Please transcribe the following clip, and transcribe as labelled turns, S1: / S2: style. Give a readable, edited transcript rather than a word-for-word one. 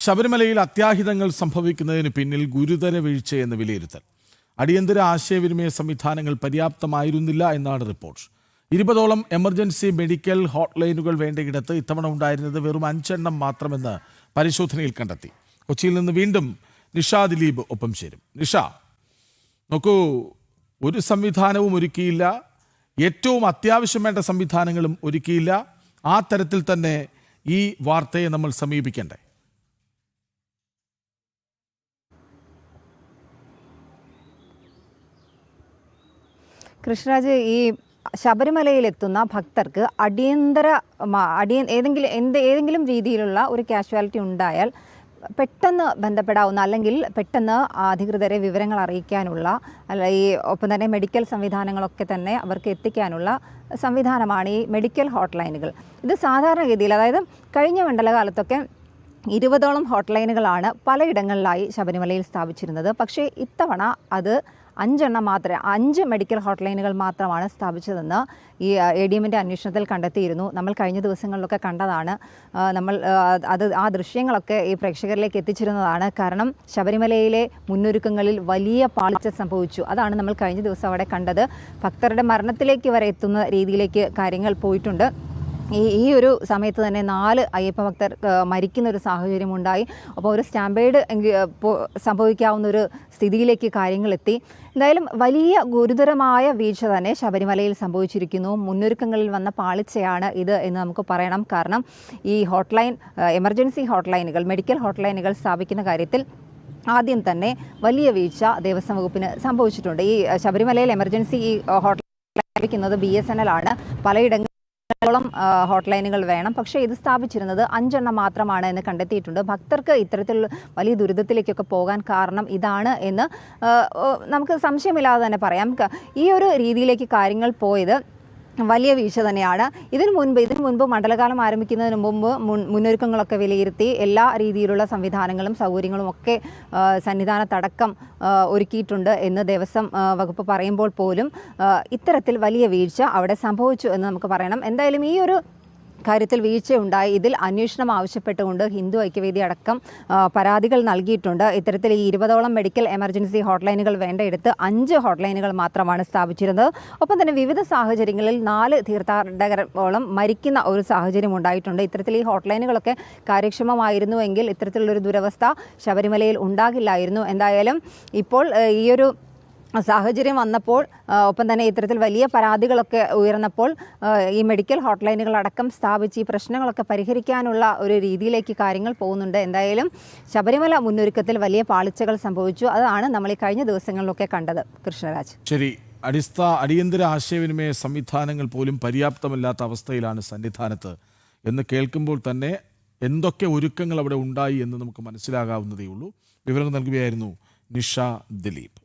S1: ശബരിമലയിൽ അത്യാഹിതങ്ങൾ സംഭവിക്കുന്നതിന് പിന്നിൽ ഗുരുതര വീഴ്ചയെന്ന് വിലയിരുത്തൽ. അടിയന്തര ആശയവിനിമയ സംവിധാനങ്ങൾ പര്യാപ്തമായിരുന്നില്ല എന്നാണ് റിപ്പോർട്ട്. 20ഓളം എമർജൻസി മെഡിക്കൽ ഹോട്ട്ലൈനുകൾ വേണ്ടയിടത്ത് ഇത്തവണ ഉണ്ടായിരുന്നത് വെറും 5 എണ്ണം മാത്രമെന്ന് പരിശോധനയിൽ കണ്ടെത്തി. കൊച്ചിയിൽ നിന്ന് വീണ്ടും നിഷ ദിലീപ് ഒപ്പം ചേരും. നിഷ, നോക്കൂ, ഒരു സംവിധാനവും ഒരുക്കിയില്ല, ഏറ്റവും അത്യാവശ്യം വേണ്ട സംവിധാനങ്ങളും ഒരുക്കിയില്ല. ആ തരത്തിൽ തന്നെ ഈ വാർത്തയെ നമ്മൾ സമീപിക്കേണ്ടേ?
S2: കൃഷ്ണരാജ്, ഈ ശബരിമലയിലെത്തുന്ന ഭക്തർക്ക് ഏതെങ്കിലും രീതിയിലുള്ള ഒരു കാഷ്വാലിറ്റി ഉണ്ടായാൽ പെട്ടെന്ന് ബന്ധപ്പെടാവുന്ന, അല്ലെങ്കിൽ പെട്ടെന്ന് അധികൃതരെ വിവരങ്ങൾ അറിയിക്കാനുള്ള, ഒപ്പം തന്നെ മെഡിക്കൽ സംവിധാനങ്ങളൊക്കെ തന്നെ അവർക്ക് എത്തിക്കാനുള്ള സംവിധാനമാണ് ഈ മെഡിക്കൽ ഹോട്ട്ലൈനുകൾ. ഇത് സാധാരണഗതിയിൽ, അതായത് കഴിഞ്ഞ മണ്ഡലകാലത്തൊക്കെ 20ഓളം ഹോട്ട്ലൈനുകളാണ് പലയിടങ്ങളിലായി ശബരിമലയിൽ സ്ഥാപിച്ചിരുന്നത്. പക്ഷേ ഇത്തവണ അത് 5 എണ്ണം മാത്രമേ, 5 മെഡിക്കൽ ഹോട്ട്ലൈനുകൾ മാത്രമാണ് സ്ഥാപിച്ചതെന്ന് ഈ ADMന്റെ അന്വേഷണത്തിൽ കണ്ടെത്തിയിരുന്നു. നമ്മൾ കഴിഞ്ഞ ദിവസങ്ങളിലൊക്കെ കണ്ടതാണ്. നമ്മൾ ആ ദൃശ്യങ്ങളൊക്കെ ഈ പ്രേക്ഷകരിലേക്ക് എത്തിച്ചിരുന്നതാണ്. കാരണം ശബരിമലയിലെ മുന്നൊരുക്കങ്ങളിൽ വലിയ പാളിച്ച സംഭവിച്ചു. അതാണ് നമ്മൾ കഴിഞ്ഞ ദിവസം അവിടെ കണ്ടത്. ഭക്തരുടെ മരണത്തിലേക്ക് വരെ എത്തുന്ന രീതിയിലേക്ക് കാര്യങ്ങൾ പോയിട്ടുണ്ട്. ഈ ഒരു സമയത്ത് തന്നെ 4 അയ്യപ്പ ഭക്തർ മരിക്കുന്ന ഒരു സാഹചര്യമുണ്ടായി. അപ്പോൾ ഒരു സ്റ്റാമ്പേഡ് സംഭവിക്കാവുന്ന ഒരു സ്ഥിതിയിലേക്ക് കാര്യങ്ങൾ എത്തി. എന്തായാലും വലിയ ഗുരുതരമായ വീഴ്ച തന്നെ ശബരിമലയിൽ സംഭവിച്ചിരിക്കുന്നു. മുന്നൊരുക്കങ്ങളിൽ വന്ന പാളിച്ചയാണ് ഇത് എന്ന് നമുക്ക് പറയണം. കാരണം ഈ എമർജൻസി ഹോട്ട്ലൈനുകൾ, മെഡിക്കൽ ഹോട്ട്ലൈനുകൾ സ്ഥാപിക്കുന്ന കാര്യത്തിൽ ആദ്യം തന്നെ വലിയ വീഴ്ച ദേവസ്വം വകുപ്പിന് സംഭവിച്ചിട്ടുണ്ട്. ഈ ശബരിമലയിൽ എമർജൻസി ഹോട്ട്ലൈൻ സ്ഥാപിക്കുന്നത് BSNL ആണ്. പലയിടങ്ങളിൽ ഹോട്ട്ലൈനുകൾ വേണം. പക്ഷേ ഇത് സ്ഥാപിച്ചിരുന്നത് 5 എണ്ണം മാത്രമാണ് എന്ന് കണ്ടെത്തിയിട്ടുണ്ട്. ഭക്തർക്ക് ഇത്തരത്തിൽ വലിയ ദുരിതത്തിലേക്കൊക്കെ പോകാൻ കാരണം ഇതാണ് എന്ന് നമുക്ക് സംശയമില്ലാതെ തന്നെ പറയാം. ഈ ഒരു രീതിയിലേക്ക് കാര്യങ്ങൾ പോയത് വലിയ വീഴ്ച തന്നെയാണ്. ഇതിനു മുൻപ് മണ്ഡലകാലം ആരംഭിക്കുന്നതിന് മുമ്പ് മുന്നൊരുക്കങ്ങളൊക്കെ വിലയിരുത്തി എല്ലാ രീതിയിലുള്ള സംവിധാനങ്ങളും സൗകര്യങ്ങളും ഒക്കെ സന്നിധാനത്തടക്കം ഒരുക്കിയിട്ടുണ്ട് എന്ന് ദേവസ്വം വകുപ്പ് പറയുമ്പോൾ പോലും ഇത്തരത്തിൽ വലിയ വീഴ്ച അവിടെ സംഭവിച്ചു എന്ന് നമുക്ക് പറയണം. എന്തായാലും ഈ ഒരു കാര്യത്തിൽ വീഴ്ചയുണ്ടായി. ഇതിൽ അന്വേഷണം ആവശ്യപ്പെട്ടുകൊണ്ട് ഹിന്ദു ഐക്യവേദി അടക്കം പരാതികൾ നൽകിയിട്ടുണ്ട്. ഇത്തരത്തിൽ ഈ 20ഓളം മെഡിക്കൽ എമർജൻസി ഹോട്ട്ലൈനുകൾ വേണ്ടയിടത്ത് 5 ഹോട്ട്ലൈനുകൾ മാത്രമാണ് സ്ഥാപിച്ചിരുന്നത്. ഒപ്പം തന്നെ വിവിധ സാഹചര്യങ്ങളിൽ 4 തീർത്ഥാടകരോളം മരിക്കുന്ന ഒരു സാഹചര്യം ഉണ്ടായിട്ടുണ്ട്. ഇത്തരത്തിൽ ഈ ഹോട്ട്ലൈനുകളൊക്കെ കാര്യക്ഷമമായിരുന്നുവെങ്കിൽ ഇത്തരത്തിലുള്ളൊരു ദുരവസ്ഥ ശബരിമലയിൽ ഉണ്ടാകില്ലായിരുന്നു. എന്തായാലും ഇപ്പോൾ ഈ ഒരു സാഹചര്യം വന്നപ്പോൾ, ഒപ്പം തന്നെ ഇത്തരത്തിൽ വലിയ പരാതികളൊക്കെ ഉയർന്നപ്പോൾ ഈ മെഡിക്കൽ ഹോട്ട്ലൈനുകൾ അടക്കം സ്ഥാപിച്ച് ഈ പ്രശ്നങ്ങളൊക്കെ പരിഹരിക്കാനുള്ള ഒരു രീതിയിലേക്ക് കാര്യങ്ങൾ പോകുന്നുണ്ട്. എന്തായാലും ശബരിമല മുന്നൊരുക്കത്തിൽ വലിയ പാളിച്ചകൾ സംഭവിച്ചു. അതാണ് നമ്മൾ ഈ കഴിഞ്ഞ ദിവസങ്ങളിലൊക്കെ കണ്ടത്. കൃഷ്ണരാജ്,
S1: ശരി. അടിയന്തര ആശയവിനിമയ സംവിധാനങ്ങൾ പോലും പര്യാപ്തമല്ലാത്ത അവസ്ഥയിലാണ് സന്നിധാനത്ത് എന്ന് കേൾക്കുമ്പോൾ തന്നെ എന്തൊക്കെ ഒരുക്കങ്ങൾ അവിടെ ഉണ്ടായി എന്ന് നമുക്ക് മനസ്സിലാകാവുന്നതേ ഉള്ളൂ. വിവരങ്ങൾ നൽകുകയായിരുന്നു നിഷ ദിലീപ്.